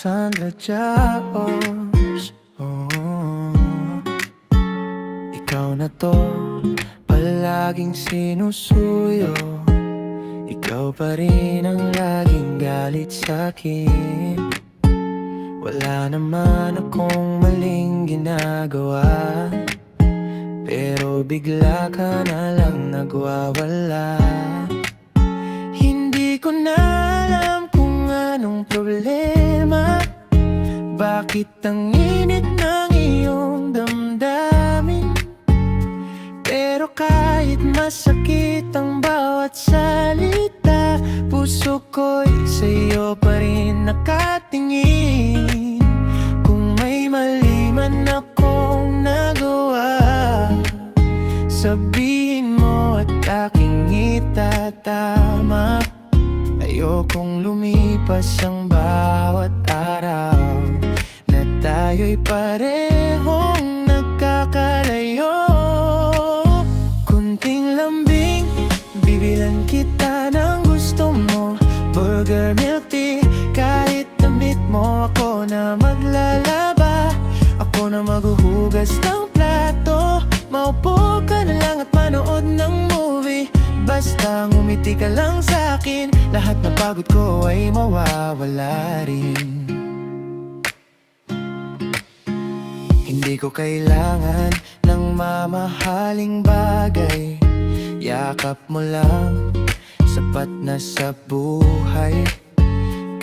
Sandra Chaos. Ikaw na to, palaging sinusuyo. Ikaw pa rin ang laging galit sa'kin. Wala naman akong maling ginagawa, pero bigla ka na lang nagwawala. Hindi ko na alam kung anong problema. Bakit ang init ng iyong damdamin? Pero kahit masakit ang bawat salita, puso ko'y sa'yo pa rin nakatingin. Kung may mali man akong nagawa, sabihin mo at aking itatama. Ayokong lumipas ang bawat araw na tayo'y parehong nagkakalayo. Kunting lambing, bibilan kita ng gusto mo. Burger, milk tea, kahit damit mo. Ako na maglalaba, ako na maghuhugas ng plato. Maupo ka na lang at manood ng movie. Basta ngumiti ka lang sa'kin, lahat na pagod ko ay mawawala rin. Hindi ko kailangan ng mamahaling bagay. Yakap mo lang, sapat na sa buhay.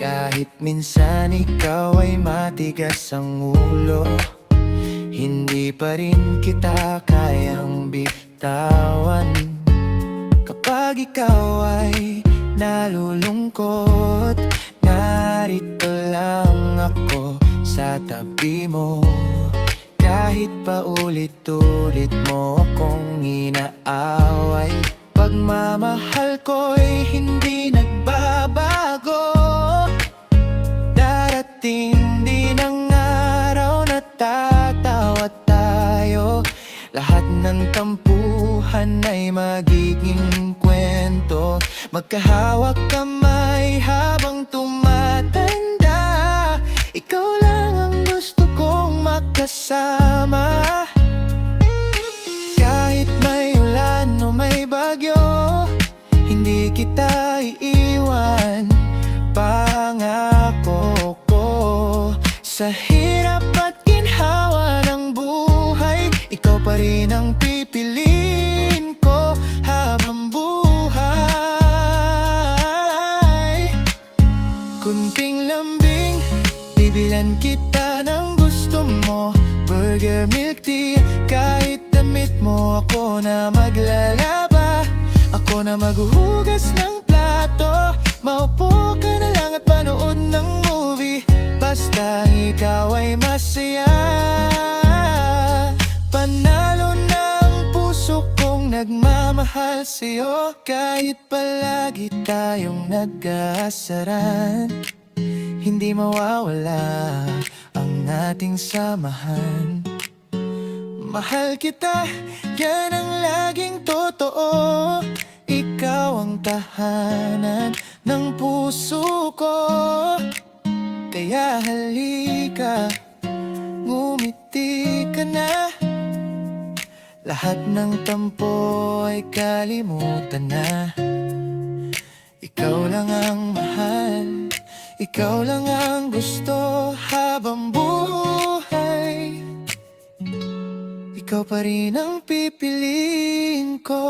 Kahit minsan ikaw ay matigas ang ulo, hindi pa rin kita kayang bitawan. Kapag ikaw ay nalulungkot, narito lang ako sa tabi mo. Kahit paulit-ulit mo akong inaaway, pagmamahal ko'y hindi nagbabago. Darating din ang araw na tatawa tayo. Lahat ng tampuhan ay magiging kwento. Magkahawak kamay habang tumatanda. Ikaw lang ang gusto kong makasama. Kahit may ulan o may bagyo, hindi kita iiwan. Pangako ko, sa hirap at ginhawa ng buhay, ikaw pa rin ang pipiliin ko habang buhay. Kunting lambing, bibilan kita ng gusto mo. Burger, milk tea, kahit damit mo. Ako na maglalaba, ako na maghuhugas ng plato. Maupo ka na lang at panood ng movie. Basta ikaw ay masaya. Panalo na ang puso kong nagmamahal sa'yo. Kahit palagi tayong nag-aasaran, hindi mawawala ang ating samahan. Mahal kita, yan ang laging totoo. Ikaw ang tahanan ng puso ko. Kaya halika, ngumiti ka na. Lahat ng tampo ay kalimutan na. Ikaw lang ang mahal, ikaw lang ang gusto habang buhay. Ikaw pa rin ang pipiliin ko.